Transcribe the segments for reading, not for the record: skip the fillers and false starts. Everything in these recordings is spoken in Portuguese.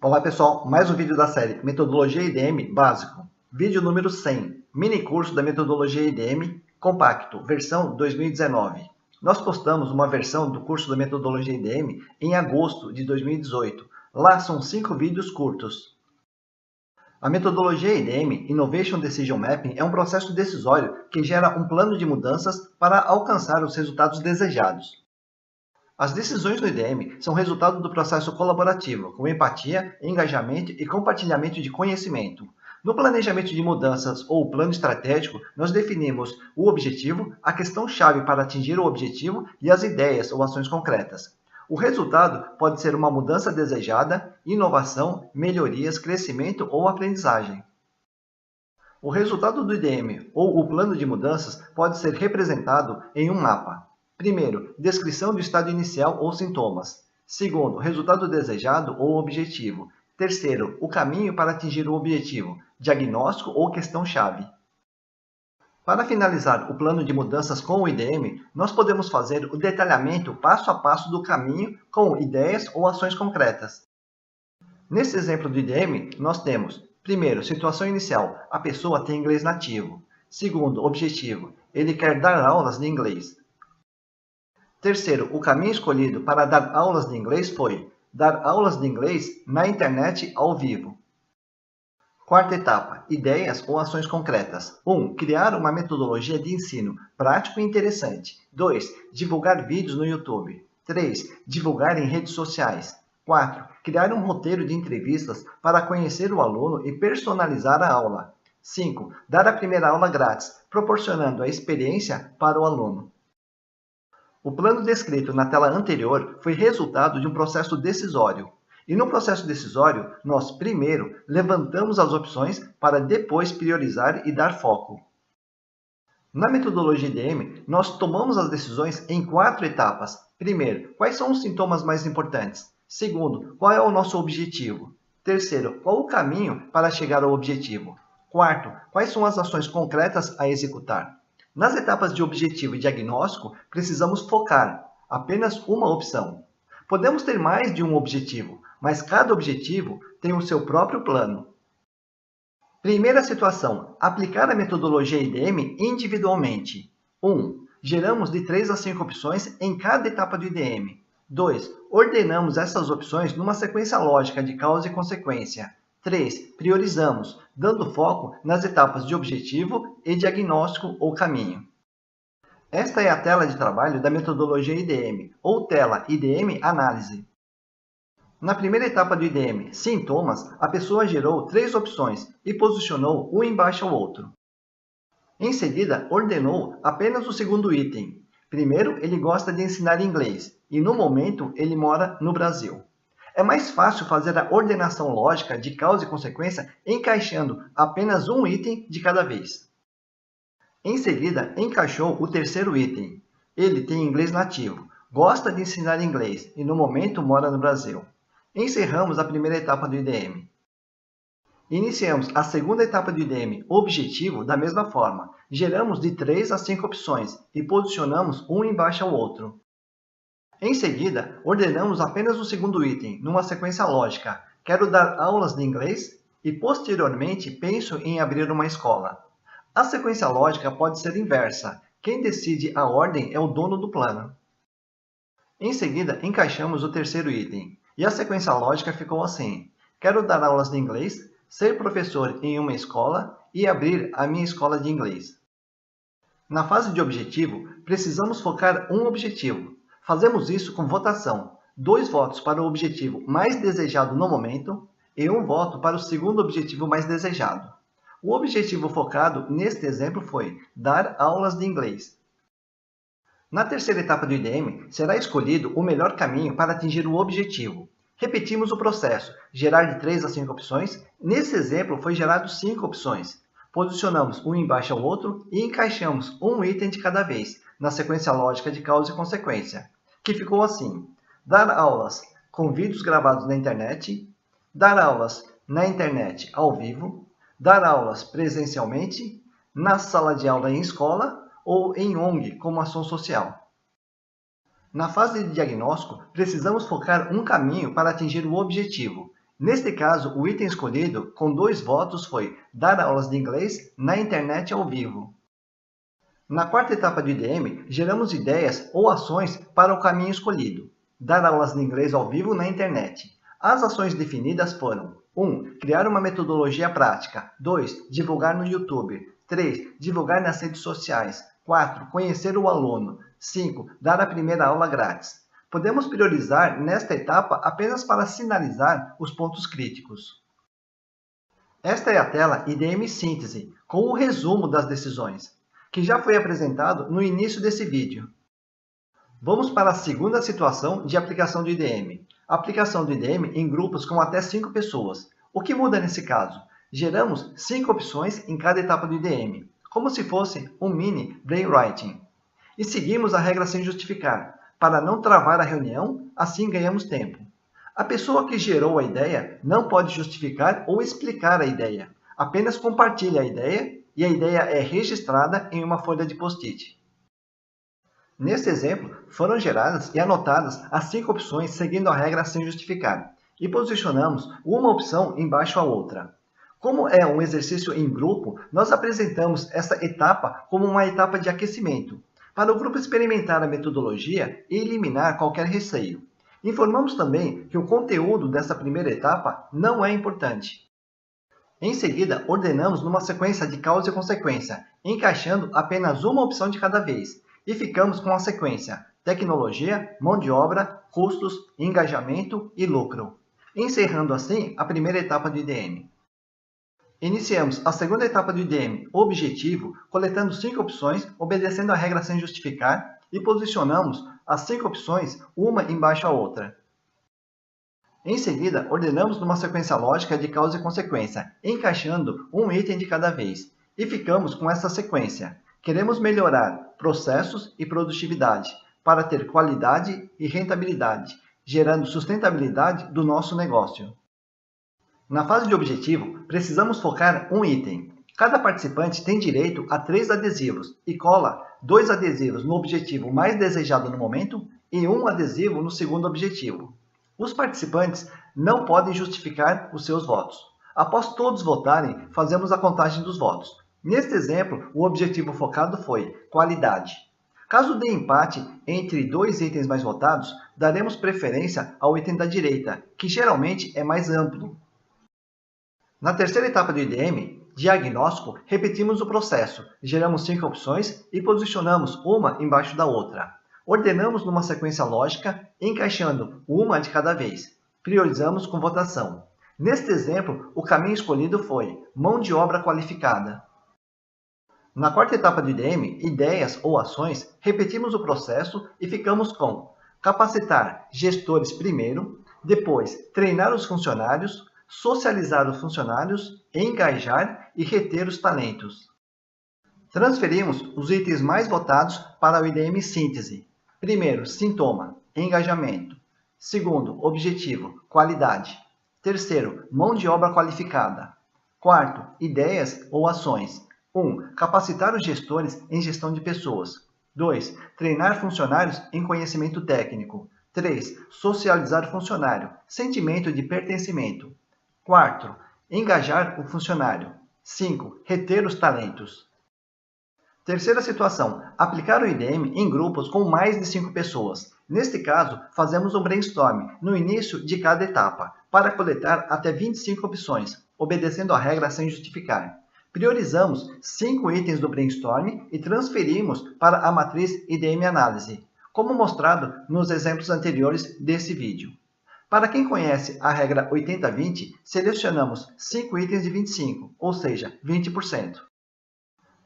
Olá pessoal, mais um vídeo da série Metodologia IDM Básico. Vídeo número 100, mini curso da Metodologia IDM Compacto, versão 2019. Nós postamos uma versão do curso da Metodologia IDM em agosto de 2018. Lá são 5 vídeos curtos. A metodologia IDM, Innovation Decision Mapping, é um processo decisório que gera um plano de mudanças para alcançar os resultados desejados. As decisões do IDM são resultado do processo colaborativo, com empatia, engajamento e compartilhamento de conhecimento. No planejamento de mudanças ou plano estratégico, nós definimos o objetivo, a questão-chave para atingir o objetivo e as ideias ou ações concretas. O resultado pode ser uma mudança desejada, inovação, melhorias, crescimento ou aprendizagem. O resultado do IDM ou o plano de mudanças pode ser representado em um mapa. Primeiro, descrição do estado inicial ou sintomas. Segundo, resultado desejado ou objetivo. Terceiro, o caminho para atingir o objetivo, diagnóstico ou questão-chave. Para finalizar o plano de mudanças com o IDM, nós podemos fazer o detalhamento passo a passo do caminho com ideias ou ações concretas. Nesse exemplo do IDM, nós temos, primeiro, situação inicial, a pessoa tem inglês nativo. Segundo, objetivo, ele quer dar aulas de inglês. Terceiro, o caminho escolhido para dar aulas de inglês foi dar aulas de inglês na internet ao vivo. Quarta etapa, ideias ou ações concretas. 1. Criar uma metodologia de ensino prático e interessante. 2. Divulgar vídeos no YouTube. 3. Divulgar em redes sociais. 4. Criar um roteiro de entrevistas para conhecer o aluno e personalizar a aula. 5. Dar a primeira aula grátis, proporcionando a experiência para o aluno. O plano descrito na tela anterior foi resultado de um processo decisório. E no processo decisório, nós primeiro levantamos as opções para depois priorizar e dar foco. Na metodologia IDM, nós tomamos as decisões em 4 etapas. Primeiro, quais são os sintomas mais importantes? Segundo, qual é o nosso objetivo? Terceiro, qual o caminho para chegar ao objetivo? Quarto, quais são as ações concretas a executar? Nas etapas de objetivo e diagnóstico, precisamos focar apenas uma opção. Podemos ter mais de um objetivo, mas cada objetivo tem o seu próprio plano. Primeira situação, aplicar a metodologia IDM individualmente. 1. Geramos de 3 a 5 opções em cada etapa do IDM. 2. Ordenamos essas opções numa sequência lógica de causa e consequência. 3. Priorizamos, dando foco nas etapas de objetivo e diagnóstico ou caminho. Esta é a tela de trabalho da metodologia IDM, ou tela IDM Análise. Na primeira etapa do IDM, sintomas, a pessoa gerou 3 opções e posicionou um embaixo ao outro. Em seguida, ordenou apenas o segundo item. Primeiro, ele gosta de ensinar inglês e, no momento, ele mora no Brasil. É mais fácil fazer a ordenação lógica de causa e consequência encaixando apenas um item de cada vez. Em seguida, encaixou o terceiro item. Ele tem inglês nativo, gosta de ensinar inglês e no momento mora no Brasil. Encerramos a primeira etapa do IDM. Iniciamos a segunda etapa do IDM, objetivo, da mesma forma. Geramos de 3 a 5 opções e posicionamos um embaixo ao outro. Em seguida, ordenamos apenas o segundo item, numa sequência lógica. Quero dar aulas de inglês e, posteriormente, penso em abrir uma escola. A sequência lógica pode ser inversa. Quem decide a ordem é o dono do plano. Em seguida, encaixamos o terceiro item. E a sequência lógica ficou assim. Quero dar aulas de inglês, ser professor em uma escola e abrir a minha escola de inglês. Na fase de objetivo, precisamos focar um objetivo. Fazemos isso com votação. 2 votos para o objetivo mais desejado no momento e 1 voto para o segundo objetivo mais desejado. O objetivo focado neste exemplo foi dar aulas de inglês. Na terceira etapa do IDM, será escolhido o melhor caminho para atingir o objetivo. Repetimos o processo, gerar de 3 a 5 opções. Nesse exemplo, foi gerado 5 opções. Posicionamos um embaixo ao outro e encaixamos um item de cada vez, na sequência lógica de causa e consequência, que ficou assim: dar aulas com vídeos gravados na internet, dar aulas na internet ao vivo, dar aulas presencialmente, na sala de aula em escola ou em ONG como ação social. Na fase de diagnóstico, precisamos focar um caminho para atingir o objetivo. Neste caso, o item escolhido com 2 votos foi dar aulas de inglês na internet ao vivo. Na quarta etapa do IDM, geramos ideias ou ações para o caminho escolhido. Dar aulas de inglês ao vivo na internet. As ações definidas foram: 1. Criar uma metodologia prática. 2. Divulgar no YouTube. 3. Divulgar nas redes sociais. 4. Conhecer o aluno. 5. Dar a primeira aula grátis. Podemos priorizar nesta etapa apenas para sinalizar os pontos críticos. Esta é a tela IDM Síntese, com o resumo das decisões, que já foi apresentado no início desse vídeo. Vamos para a segunda situação de aplicação do IDM. Aplicação do IDM em grupos com até 5 pessoas. O que muda nesse caso? Geramos 5 opções em cada etapa do IDM, como se fosse um mini brainwriting. E seguimos a regra sem justificar, para não travar a reunião, assim ganhamos tempo. A pessoa que gerou a ideia não pode justificar ou explicar a ideia, apenas compartilha a ideia e a ideia é registrada em uma folha de post-it. Neste exemplo, foram geradas e anotadas as 5 opções seguindo a regra sem justificar, e posicionamos uma opção embaixo a outra. Como é um exercício em grupo, nós apresentamos essa etapa como uma etapa de aquecimento, para o grupo experimentar a metodologia e eliminar qualquer receio. Informamos também que o conteúdo dessa primeira etapa não é importante. Em seguida, ordenamos numa sequência de causa e consequência, encaixando apenas uma opção de cada vez, e ficamos com a sequência tecnologia, mão de obra, custos, engajamento e lucro, encerrando assim a primeira etapa do IDM. Iniciamos a segunda etapa do IDM, objetivo, coletando 5 opções, obedecendo a regra sem justificar, e posicionamos as 5 opções, uma embaixo a outra. Em seguida, ordenamos numa sequência lógica de causa e consequência, encaixando um item de cada vez, e ficamos com essa sequência. Queremos melhorar processos e produtividade, para ter qualidade e rentabilidade, gerando sustentabilidade do nosso negócio. Na fase de objetivo, precisamos focar um item. Cada participante tem direito a 3 adesivos e cola 2 adesivos no objetivo mais desejado no momento e 1 adesivo no segundo objetivo. Os participantes não podem justificar os seus votos. Após todos votarem, fazemos a contagem dos votos. Neste exemplo, o objetivo focado foi qualidade. Caso dê empate entre 2 itens mais votados, daremos preferência ao item da direita, que geralmente é mais amplo. Na terceira etapa do IDM, diagnóstico, repetimos o processo, geramos 5 opções e posicionamos uma embaixo da outra. Ordenamos numa sequência lógica, encaixando uma de cada vez. Priorizamos com votação. Neste exemplo, o caminho escolhido foi mão de obra qualificada. Na quarta etapa do IDM, ideias ou ações, repetimos o processo e ficamos com capacitar gestores primeiro, depois treinar os funcionários, socializar os funcionários, engajar e reter os talentos. Transferimos os itens mais votados para o IDM Síntese. Primeiro, sintoma, engajamento. Segundo, objetivo, qualidade. Terceiro, mão de obra qualificada. Quarto, ideias ou ações. 1. Capacitar os gestores em gestão de pessoas. 2. Treinar funcionários em conhecimento técnico. 3. Socializar o funcionário, sentimento de pertencimento. 4. Engajar o funcionário. 5. Reter os talentos. Terceira situação, aplicar o IDM em grupos com mais de 5 pessoas. Neste caso, fazemos um brainstorm no início de cada etapa, para coletar até 25 opções, obedecendo a regra sem justificar. Priorizamos 5 itens do brainstorm e transferimos para a matriz IDM Análise, como mostrado nos exemplos anteriores desse vídeo. Para quem conhece a regra 80-20, selecionamos 5 itens de 25, ou seja, 20%.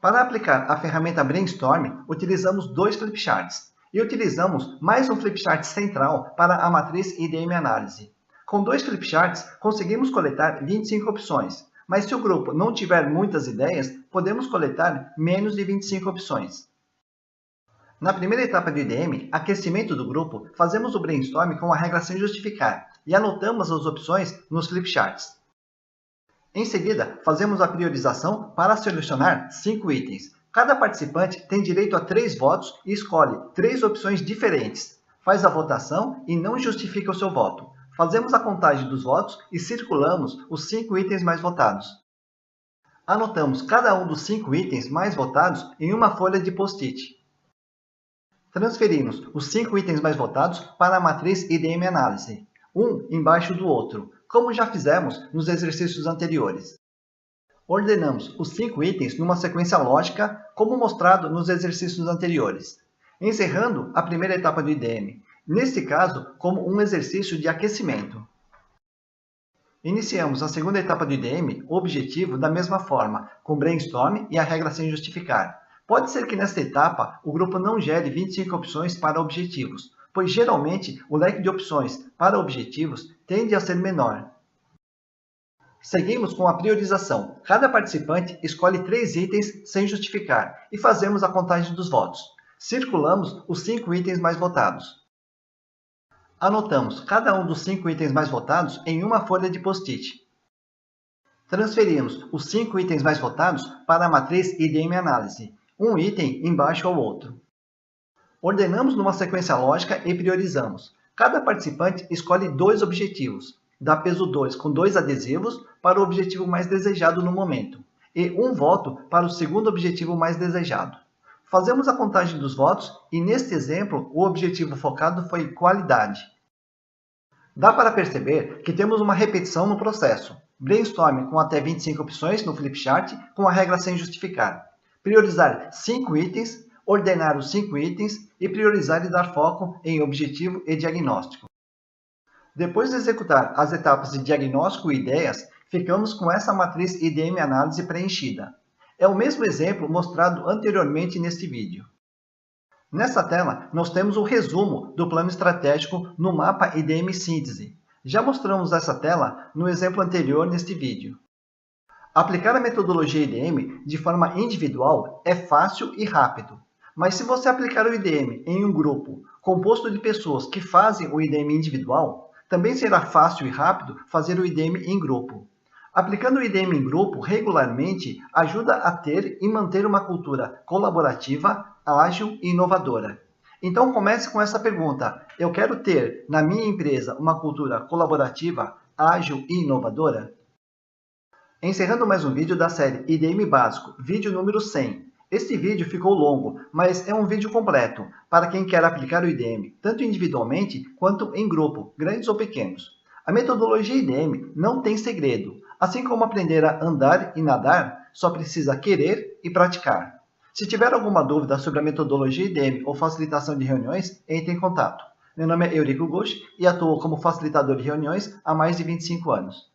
Para aplicar a ferramenta Brainstorm, utilizamos 2 flipcharts e utilizamos mais um flipchart central para a matriz IDM Análise. Com 2 flipcharts, conseguimos coletar 25 opções, mas se o grupo não tiver muitas ideias, podemos coletar menos de 25 opções. Na primeira etapa do IDM, aquecimento do grupo, fazemos o brainstorm com a regra sem justificar e anotamos as opções nos flipcharts. Em seguida, fazemos a priorização para selecionar 5 itens. Cada participante tem direito a 3 votos e escolhe 3 opções diferentes. Faz a votação e não justifica o seu voto. Fazemos a contagem dos votos e circulamos os 5 itens mais votados. Anotamos cada um dos 5 itens mais votados em uma folha de post-it. Transferimos os 5 itens mais votados para a matriz IDM Análise, um embaixo do outro, como já fizemos nos exercícios anteriores. Ordenamos os 5 itens numa sequência lógica, como mostrado nos exercícios anteriores, encerrando a primeira etapa do IDM, neste caso como um exercício de aquecimento. Iniciamos a segunda etapa do IDM, o objetivo, da mesma forma, com brainstorm e a regra sem justificar. Pode ser que nesta etapa o grupo não gere 25 opções para objetivos, pois geralmente o leque de opções para objetivos tende a ser menor. Seguimos com a priorização. Cada participante escolhe 3 itens sem justificar e fazemos a contagem dos votos. Circulamos os 5 itens mais votados. Anotamos cada um dos 5 itens mais votados em uma folha de post-it. Transferimos os 5 itens mais votados para a matriz IDM Análise, um item embaixo ao outro. Ordenamos numa sequência lógica e priorizamos. Cada participante escolhe 2 objetivos, dá peso 2 com 2 adesivos para o objetivo mais desejado no momento, e um voto para o segundo objetivo mais desejado. Fazemos a contagem dos votos e, neste exemplo, o objetivo focado foi qualidade. Dá para perceber que temos uma repetição no processo. Brainstorm com até 25 opções no flipchart com a regra sem justificar. Priorizar 5 itens, ordenar os 5 itens e priorizar e dar foco em objetivo e diagnóstico. Depois de executar as etapas de diagnóstico e ideias, ficamos com essa matriz IDM Análise preenchida. É o mesmo exemplo mostrado anteriormente neste vídeo. Nessa tela, nós temos o resumo do plano estratégico no mapa IDM Síntese. Já mostramos essa tela no exemplo anterior neste vídeo. Aplicar a metodologia IDM de forma individual é fácil e rápido. Mas se você aplicar o IDM em um grupo composto de pessoas que fazem o IDM individual, também será fácil e rápido fazer o IDM em grupo. Aplicando o IDM em grupo regularmente ajuda a ter e manter uma cultura colaborativa, ágil e inovadora. Então comece com essa pergunta: eu quero ter na minha empresa uma cultura colaborativa, ágil e inovadora? Encerrando mais um vídeo da série IDM Básico, vídeo número 100. Este vídeo ficou longo, mas é um vídeo completo para quem quer aplicar o IDM, tanto individualmente quanto em grupo, grandes ou pequenos. A metodologia IDM não tem segredo. Assim como aprender a andar e nadar, só precisa querer e praticar. Se tiver alguma dúvida sobre a metodologia IDM ou facilitação de reuniões, entre em contato. Meu nome é Eurico Gusch e atuo como facilitador de reuniões há mais de 25 anos.